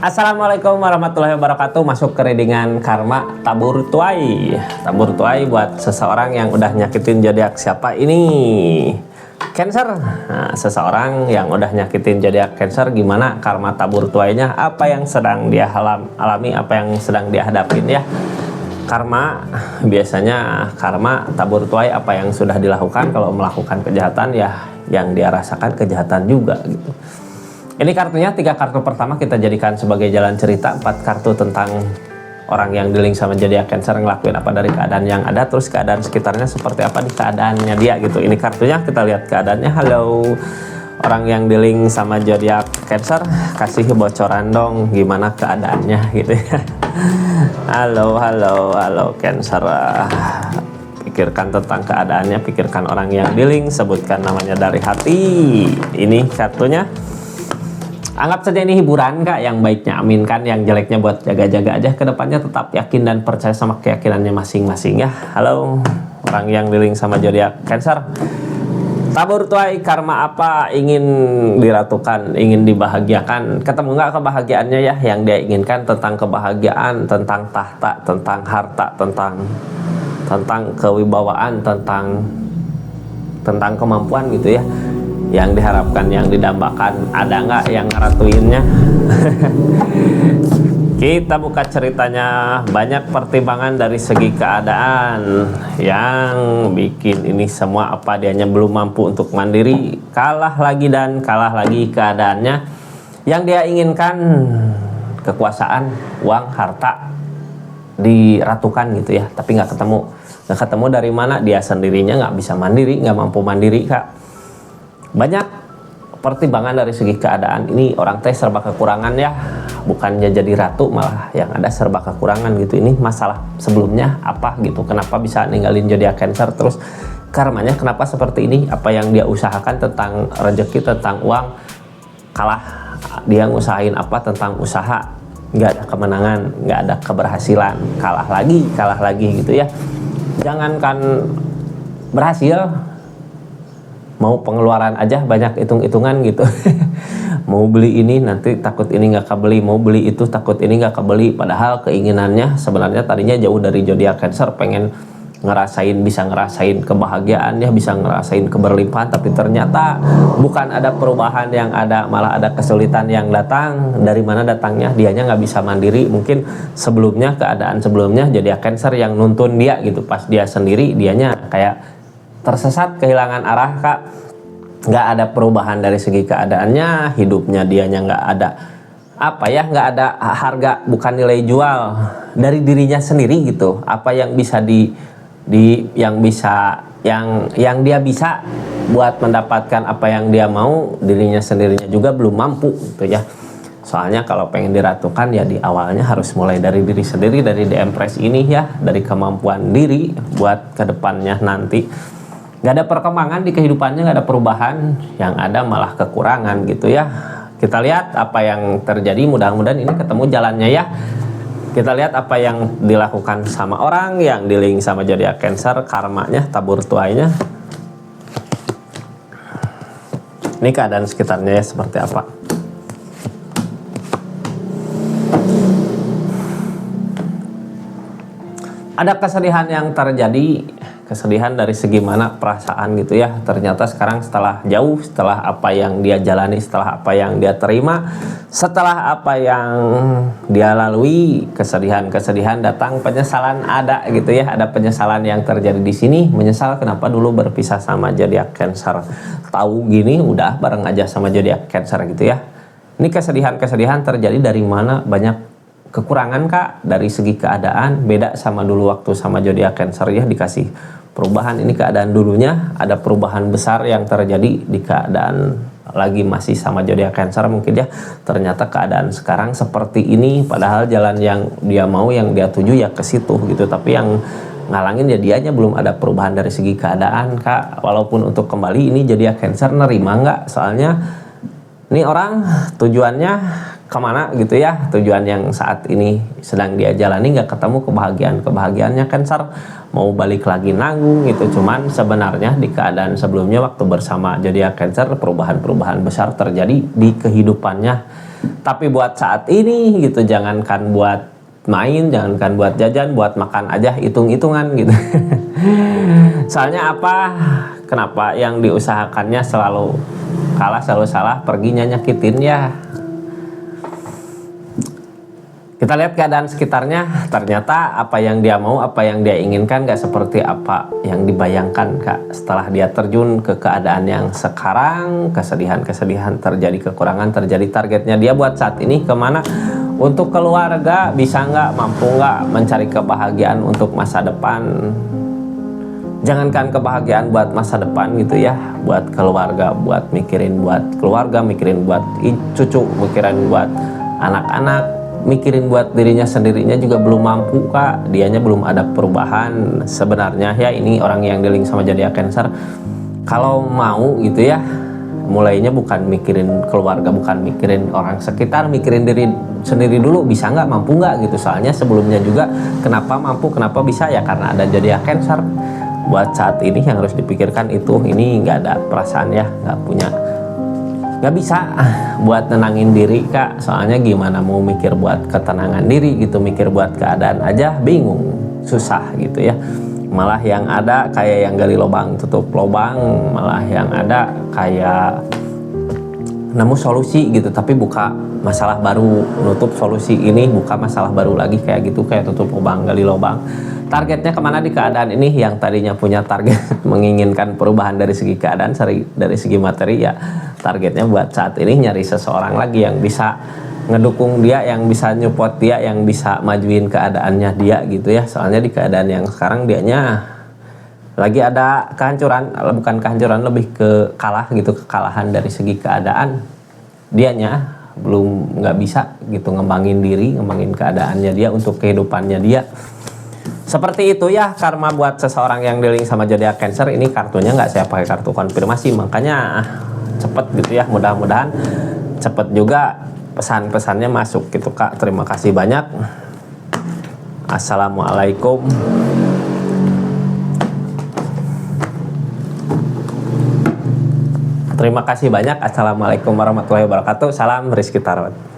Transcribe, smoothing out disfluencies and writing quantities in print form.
Assalamualaikum warahmatullahi wabarakatuh. Masuk ke readingan karma tabur tuai. Tabur tuai buat seseorang yang udah nyakitin zodiak siapa ini? Cancer. Nah, seseorang yang udah nyakitin zodiak Cancer, gimana karma tabur tuainya? Apa yang sedang dia alami? Apa yang sedang dia hadapin ya? Karma, biasanya karma tabur tuai apa yang sudah dilakukan. Kalau melakukan kejahatan ya yang dia rasakan kejahatan juga gitu. Ini kartunya 3 kartu pertama kita jadikan sebagai jalan cerita, 4 kartu tentang orang yang dealing sama zodiak Cancer ngelakuin apa dari keadaan yang ada, terus keadaan sekitarnya seperti apa di keadaannya dia gitu. Ini kartunya, kita lihat keadaannya. Halo orang yang dealing sama zodiak Cancer, kasih bocoran dong gimana keadaannya gitu ya. Halo Cancer. Pikirkan tentang keadaannya, pikirkan orang yang dealing, sebutkan namanya dari hati. Ini kartunya. Anggap saja ini hiburan kak, yang baiknya aminkan, yang jeleknya buat jaga-jaga aja ke depannya. Tetap yakin dan percaya sama keyakinannya masing-masing ya. Halo orang yang dealing sama zodiak Cancer, tabur tuai karma apa ingin diratukan, ingin dibahagiakan, ketemu nggak kebahagiaannya ya yang dia inginkan? Tentang kebahagiaan, tentang tahta, tentang harta, tentang kewibawaan, tentang kemampuan gitu ya, yang diharapkan, yang didambakan. Ada nggak yang ngeratuinnya? Kita buka ceritanya. Banyak pertimbangan dari segi keadaan yang bikin ini semua. Apa dianya belum mampu untuk mandiri, kalah lagi dan kalah lagi keadaannya. Yang dia inginkan kekuasaan, uang, harta diratukan gitu ya, tapi nggak ketemu dari mana. Dia sendirinya nggak bisa mandiri, nggak mampu mandiri kak. Banyak pertimbangan dari segi keadaan. Ini orang teh serba kekurangan ya, bukannya jadi ratu malah yang ada serba kekurangan gitu. Ini masalah sebelumnya apa gitu, kenapa bisa ninggalin zodiak Cancer, terus karmanya kenapa seperti ini. Apa yang dia usahakan tentang rezeki, tentang uang, kalah. Dia ngusahain apa tentang usaha, nggak ada kemenangan, nggak ada keberhasilan, kalah lagi gitu ya. Jangankan berhasil, mau pengeluaran aja banyak hitung-hitungan gitu. Mau beli ini nanti takut ini nggak kebeli, mau beli itu takut ini nggak kebeli. Padahal keinginannya sebenarnya tadinya jauh dari zodiak Cancer, pengen bisa ngerasain kebahagiaan ya, bisa ngerasain keberlimpahan, tapi ternyata bukan ada perubahan yang ada, malah ada kesulitan yang datang. Dari mana datangnya? Dianya nggak bisa mandiri. Mungkin sebelumnya, keadaan sebelumnya zodiak Cancer yang nuntun dia gitu, pas dia sendiri dianya kayak tersesat, kehilangan arah kak. Nggak ada perubahan dari segi keadaannya, hidupnya dianya nggak ada nggak ada harga, bukan nilai jual dari dirinya sendiri gitu. Apa yang bisa yang dia bisa buat mendapatkan apa yang dia mau, dirinya sendirinya juga belum mampu gitu ya. Soalnya kalau pengen diratukan ya di awalnya harus mulai dari diri sendiri, dari di-empress ini ya, dari kemampuan diri buat kedepannya nanti. Nggak ada perkembangan di kehidupannya, nggak ada perubahan, yang ada malah kekurangan gitu ya. Kita lihat apa yang terjadi, mudah-mudahan ini ketemu jalannya ya. Kita lihat apa yang dilakukan sama orang yang dealing sama zodiak Cancer, karmanya, tabur tuainya. Ini keadaan sekitarnya ya seperti apa. Ada kesedihan yang terjadi, kesedihan dari segi mana perasaan gitu ya. Ternyata sekarang setelah apa yang dia jalani, setelah apa yang dia terima, setelah apa yang dia lalui, kesedihan datang, penyesalan ada gitu ya. Ada penyesalan yang terjadi di sini, menyesal kenapa dulu berpisah sama zodiak Cancer. Tahu gini udah bareng aja sama zodiak Cancer gitu ya. Ini kesedihan terjadi dari mana? Banyak kekurangan kak dari segi keadaan, beda sama dulu waktu sama zodiak Cancer ya, dikasih perubahan. Ini keadaan dulunya, ada perubahan besar yang terjadi di keadaan lagi masih sama zodiak Cancer mungkin ya. Ternyata keadaan sekarang seperti ini, padahal jalan yang dia mau, yang dia tuju ya ke situ gitu, tapi yang ngalangin ya dianya belum ada perubahan dari segi keadaan kak. Walaupun untuk kembali ini zodiak Cancer nerima nggak, soalnya ini orang tujuannya kemana gitu ya, tujuan yang saat ini sedang dia jalani nggak ketemu kebahagiaannya Cancer, mau balik lagi nanggung gitu. Cuman sebenarnya di keadaan sebelumnya waktu bersama zodiak Cancer, perubahan besar terjadi di kehidupannya Tapi buat saat ini gitu, jangankan buat main, jangankan buat jajan, buat makan aja hitung-hitungan gitu. Soalnya apa? Kenapa yang diusahakannya selalu kalah, selalu salah, perginya nyakitin ya. Kita lihat keadaan sekitarnya, ternyata apa yang dia mau, apa yang dia inginkan gak seperti apa yang dibayangkan Kak. Setelah dia terjun ke keadaan yang sekarang, kesedihan-kesedihan terjadi, kekurangan terjadi, targetnya dia buat saat ini kemana? Untuk keluarga, bisa nggak, mampu nggak mencari kebahagiaan untuk masa depan. Jangankan kebahagiaan buat masa depan gitu ya, buat keluarga, buat mikirin buat keluarga, mikirin buat cucu, mikirin buat anak-anak, mikirin buat dirinya sendirinya juga belum mampu Kak. Dianya belum ada perubahan sebenarnya ya. Ini orang yang dealing sama zodiak Cancer, kalau mau gitu ya, mulainya bukan mikirin keluarga, bukan mikirin orang sekitar, mikirin diri sendiri dulu. Bisa nggak, mampu nggak gitu. Soalnya sebelumnya juga kenapa mampu, kenapa bisa ya, karena ada zodiak Cancer. Buat saat ini yang harus dipikirkan itu, ini nggak ada perasaan ya, nggak bisa buat nenangin diri Kak. Soalnya gimana mau mikir buat ketenangan diri gitu, mikir buat keadaan aja bingung, susah gitu ya. Malah yang ada kayak yang gali lubang tutup lubang, malah yang ada kayak nemu solusi gitu tapi buka masalah baru, nutup solusi ini buka masalah baru lagi, kayak gitu, kayak tutup lubang gali lubang. Targetnya kemana di keadaan ini? Yang tadinya punya target menginginkan perubahan dari segi keadaan, dari segi materi ya, targetnya buat saat ini nyari seseorang lagi yang bisa ngedukung dia, yang bisa nyupport dia, yang bisa majuin keadaannya dia gitu ya. Soalnya di keadaan yang sekarang dianya lagi ada kehancuran, bukan kehancuran, lebih ke kalah gitu, kekalahan dari segi keadaan. Dianya belum nggak bisa gitu ngembangin diri, ngembangin keadaannya dia untuk kehidupannya dia. Seperti itu ya karma buat seseorang yang dealing sama zodiak Cancer. Ini kartunya nggak saya pakai kartu konfirmasi, makanya cepet gitu ya. Mudah-mudahan cepet juga pesan-pesannya masuk gitu Kak. Terima kasih banyak. Assalamualaikum. Terima kasih banyak. Assalamualaikum warahmatullahi wabarakatuh. Salam Rizky Tarot.